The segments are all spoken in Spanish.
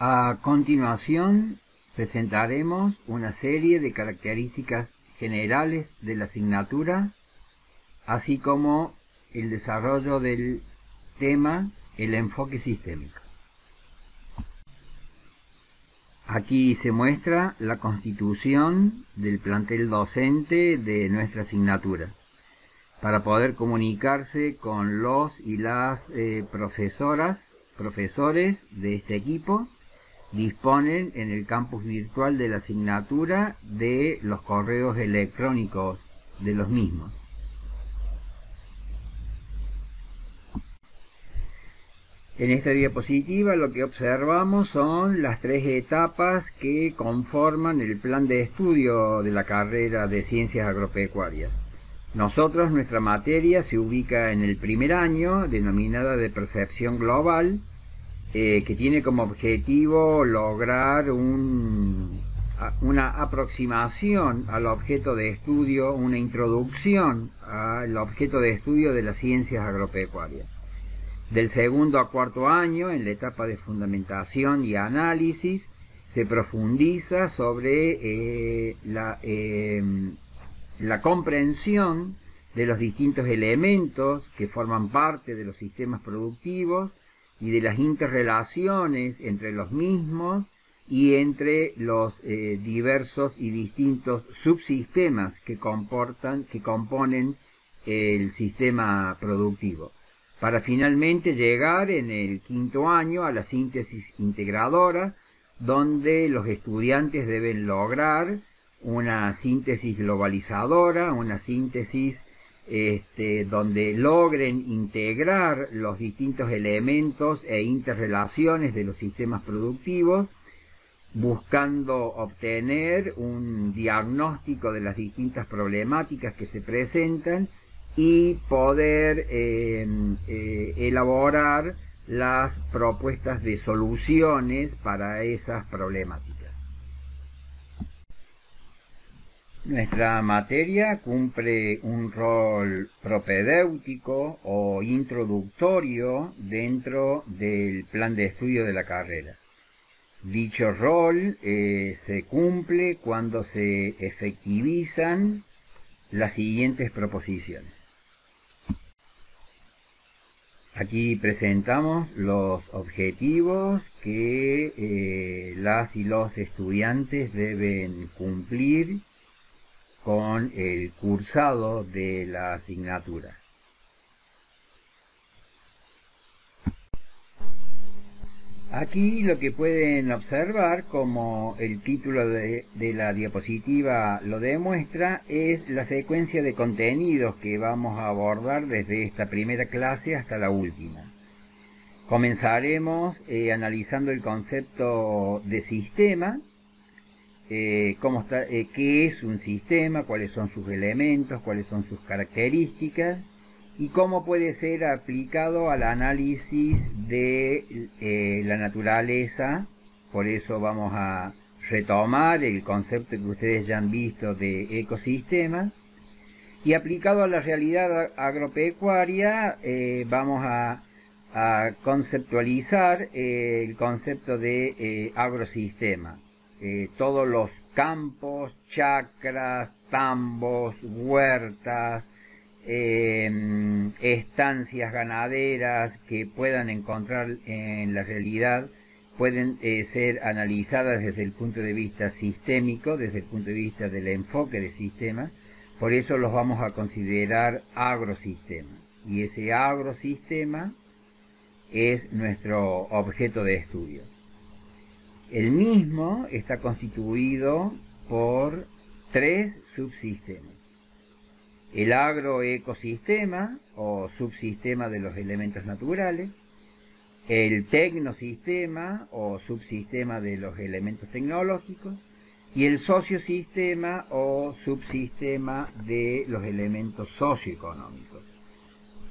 A continuación, presentaremos una serie de características generales de la asignatura, así como el desarrollo del tema, el enfoque sistémico. Aquí se muestra la constitución del plantel docente de nuestra asignatura, para poder comunicarse con los y las profesores de este equipo. Disponen en el campus virtual de la asignatura de los correos electrónicos de los mismos. En esta diapositiva lo que observamos son las tres etapas que conforman el plan de estudio de la carrera de Ciencias Agropecuarias. Nuestra materia se ubica en el primer año, denominada de Percepción Global, que tiene como objetivo lograr una aproximación al objeto de estudio, una introducción al objeto de estudio de las ciencias agropecuarias. Del segundo a cuarto año, en la etapa de fundamentación y análisis, se profundiza sobre la comprensión de los distintos elementos que forman parte de los sistemas productivos y de las interrelaciones entre los mismos y entre los diversos y distintos subsistemas que componen el sistema productivo, para finalmente llegar en el quinto año a la síntesis integradora, donde los estudiantes deben lograr una síntesis globalizadora, una síntesis donde logren integrar los distintos elementos e interrelaciones de los sistemas productivos, buscando obtener un diagnóstico de las distintas problemáticas que se presentan y poder elaborar las propuestas de soluciones para esas problemáticas. Nuestra materia cumple un rol propedéutico o introductorio dentro del plan de estudio de la carrera. Dicho rol se cumple cuando se efectivizan las siguientes proposiciones. Aquí presentamos los objetivos que las y los estudiantes deben cumplir con el cursado de la asignatura. Aquí lo que pueden observar, como el título de la diapositiva lo demuestra, es la secuencia de contenidos que vamos a abordar desde esta primera clase hasta la última. Comenzaremos analizando el concepto de sistema, qué es un sistema, cuáles son sus elementos, cuáles son sus características y cómo puede ser aplicado al análisis de la naturaleza. Por eso vamos a retomar el concepto que ustedes ya han visto de ecosistema, y aplicado a la realidad agropecuaria vamos a conceptualizar el concepto de agrosistema. Todos los campos, chacras, tambos, huertas, estancias ganaderas que puedan encontrar en la realidad pueden ser analizadas desde el punto de vista sistémico, desde el punto de vista del enfoque de sistemas. Por eso los vamos a considerar agrosistemas, y ese agrosistema es nuestro objeto de estudio. El mismo está constituido por tres subsistemas: el agroecosistema o subsistema de los elementos naturales, el tecnosistema o subsistema de los elementos tecnológicos, y el sociosistema o subsistema de los elementos socioeconómicos.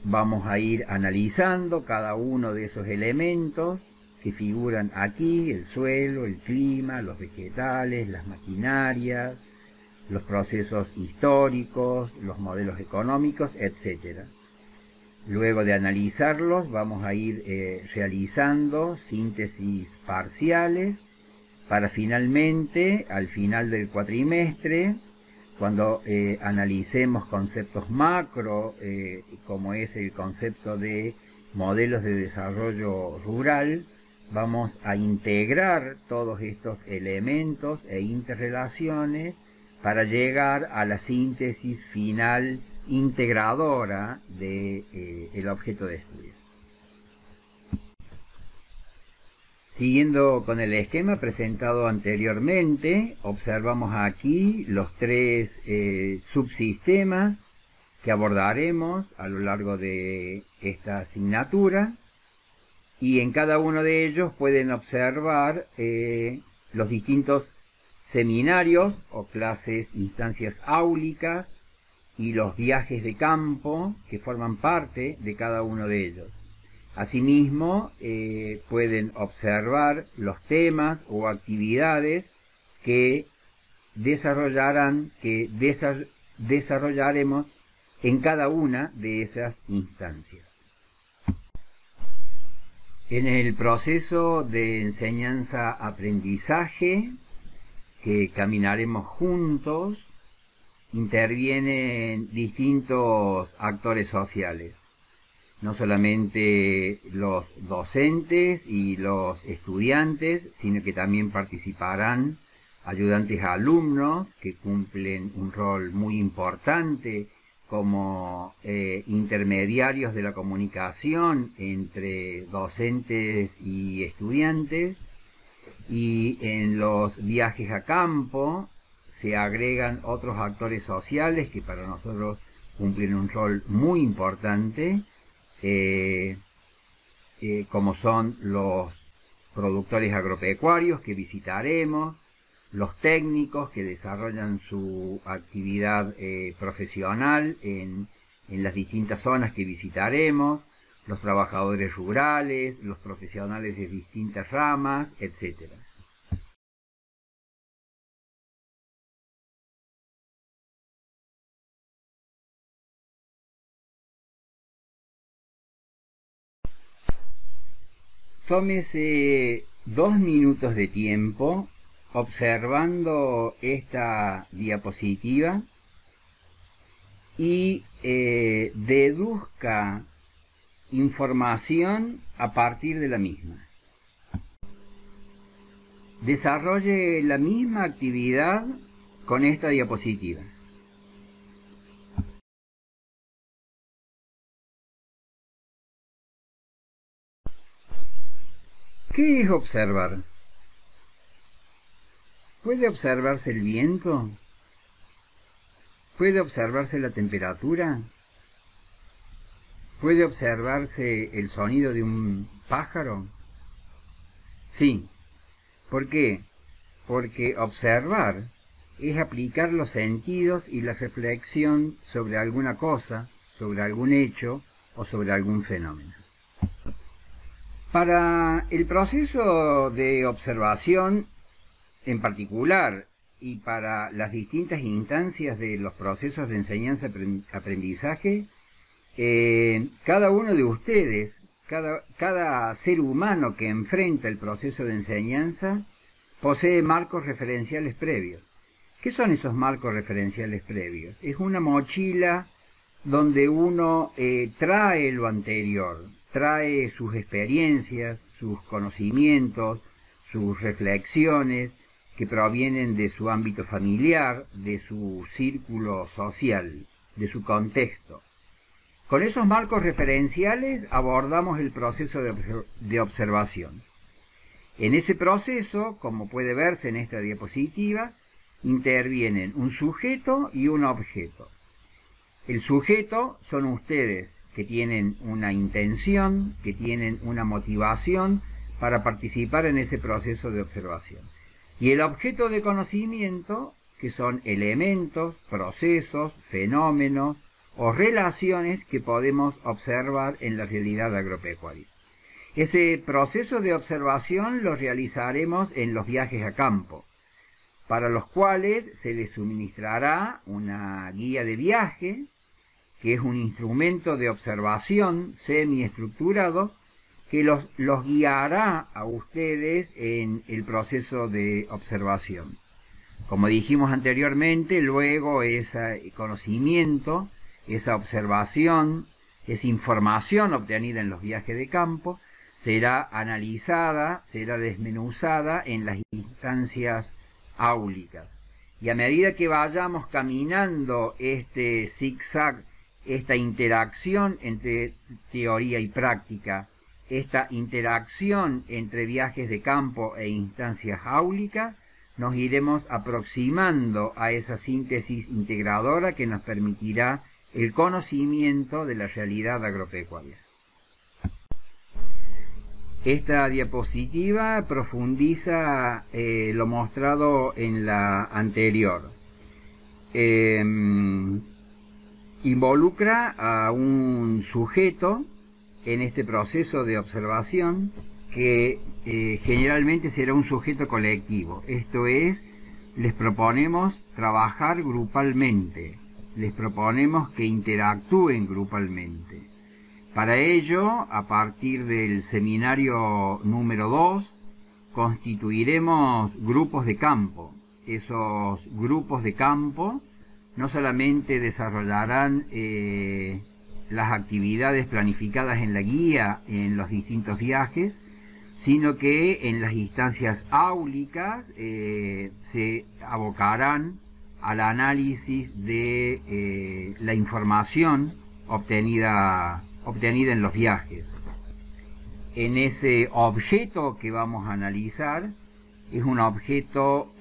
Vamos a ir analizando cada uno de esos elementos que figuran aquí: el suelo, el clima, los vegetales, las maquinarias, los procesos históricos, los modelos económicos, etc. Luego de analizarlos, vamos a ir realizando síntesis parciales para finalmente, al final del cuatrimestre, cuando analicemos conceptos macro, como es el concepto de modelos de desarrollo rural, vamos a integrar todos estos elementos e interrelaciones para llegar a la síntesis final integradora de el objeto de estudio. Siguiendo con el esquema presentado anteriormente, observamos aquí los tres subsistemas que abordaremos a lo largo de esta asignatura, y en cada uno de ellos pueden observar los distintos seminarios o clases, instancias áulicas y los viajes de campo que forman parte de cada uno de ellos. Asimismo, pueden observar los temas o actividades que desarrollaremos en cada una de esas instancias. En el proceso de enseñanza-aprendizaje que caminaremos juntos, intervienen distintos actores sociales, no solamente los docentes y los estudiantes, sino que también participarán ayudantes a alumnos que cumplen un rol muy importante como intermediarios de la comunicación entre docentes y estudiantes, y en los viajes a campo se agregan otros actores sociales que para nosotros cumplen un rol muy importante, como son los productores agropecuarios que visitaremos, los técnicos que desarrollan su actividad profesional en las distintas zonas que visitaremos, los trabajadores rurales, los profesionales de distintas ramas, etc. Tómese 2 minutos de tiempo observando esta diapositiva y deduzca información a partir de la misma. Desarrolle la misma actividad con esta diapositiva. ¿Qué es observar? ¿Puede observarse el viento? ¿Puede observarse la temperatura? ¿Puede observarse el sonido de un pájaro? Sí. ¿Por qué? Porque observar es aplicar los sentidos y la reflexión sobre alguna cosa, sobre algún hecho o sobre algún fenómeno. Para el proceso de observación en particular y para las distintas instancias de los procesos de enseñanza-aprendizaje, cada uno de ustedes, cada ser humano que enfrenta el proceso de enseñanza, posee marcos referenciales previos. ¿Qué son esos marcos referenciales previos? Es una mochila donde uno trae lo anterior, trae sus experiencias, sus conocimientos, sus reflexiones que provienen de su ámbito familiar, de su círculo social, de su contexto. Con esos marcos referenciales abordamos el proceso de observación. En ese proceso, como puede verse en esta diapositiva, intervienen un sujeto y un objeto. El sujeto son ustedes, que tienen una intención, que tienen una motivación para participar en ese proceso de observación. Y el objeto de conocimiento, que son elementos, procesos, fenómenos o relaciones que podemos observar en la realidad agropecuaria. Ese proceso de observación lo realizaremos en los viajes a campo, para los cuales se les suministrará una guía de viaje que es un instrumento de observación semiestructurado que los guiará a ustedes en el proceso de observación. Como dijimos anteriormente, luego ese conocimiento, esa observación, esa información obtenida en los viajes de campo, será analizada, será desmenuzada en las instancias áulicas. Y a medida que vayamos caminando este zigzag, esta interacción entre teoría y práctica, esta interacción entre viajes de campo e instancias áulicas, nos iremos aproximando a esa síntesis integradora que nos permitirá el conocimiento de la realidad agropecuaria. Esta diapositiva profundiza lo mostrado en la anterior. Involucra a un sujeto en este proceso de observación que generalmente será un sujeto colectivo. Esto es, les proponemos trabajar grupalmente, les proponemos que interactúen grupalmente. Para ello, a partir del seminario número 2, constituiremos grupos de campo. Esos grupos de campo no solamente desarrollarán las actividades planificadas en la guía en los distintos viajes, sino que en las instancias áulicas se abocarán al análisis de la información obtenida en los viajes. En ese objeto que vamos a analizar, es un objeto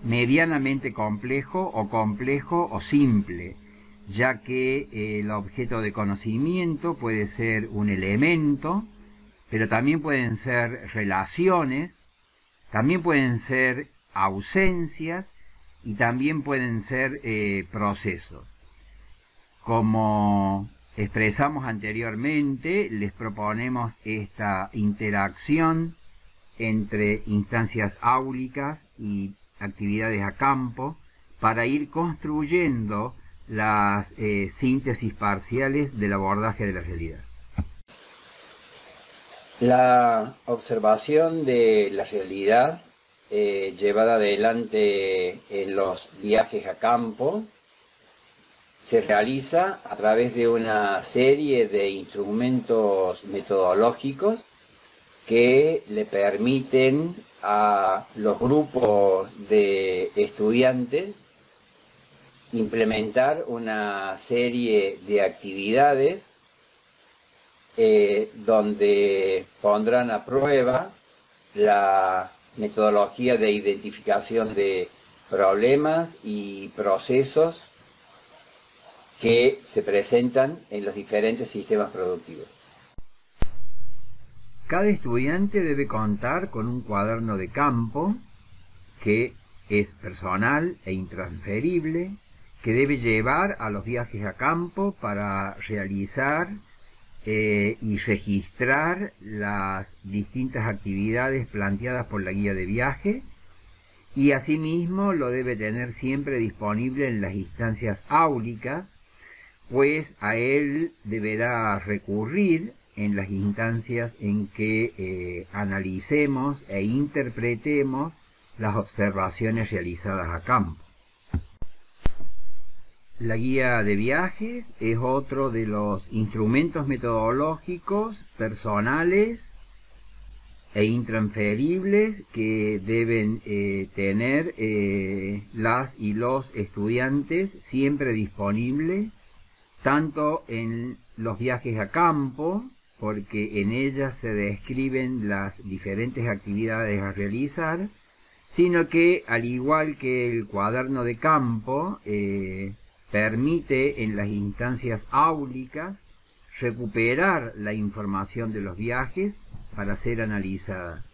medianamente complejo o simple, ya que el objeto de conocimiento puede ser un elemento, pero también pueden ser relaciones, también pueden ser ausencias y también pueden ser procesos. Como expresamos anteriormente, les proponemos esta interacción entre instancias áulicas y actividades a campo para ir construyendo las síntesis parciales del abordaje de la realidad. La observación de la realidad llevada adelante en los viajes a campo se realiza a través de una serie de instrumentos metodológicos que le permiten a los grupos de estudiantes implementar una serie de actividades donde pondrán a prueba la metodología de identificación de problemas y procesos que se presentan en los diferentes sistemas productivos. Cada estudiante debe contar con un cuaderno de campo que es personal e intransferible, que debe llevar a los viajes a campo para realizar y registrar las distintas actividades planteadas por la guía de viaje, y asimismo lo debe tener siempre disponible en las instancias áulicas, pues a él deberá recurrir en las instancias en que analicemos e interpretemos las observaciones realizadas a campo. La guía de viajes es otro de los instrumentos metodológicos personales e intransferibles que deben tener las y los estudiantes siempre disponibles, tanto en los viajes a campo, porque en ellas se describen las diferentes actividades a realizar, sino que, al igual que el cuaderno de campo, permite en las instancias áulicas recuperar la información de los viajes para ser analizada.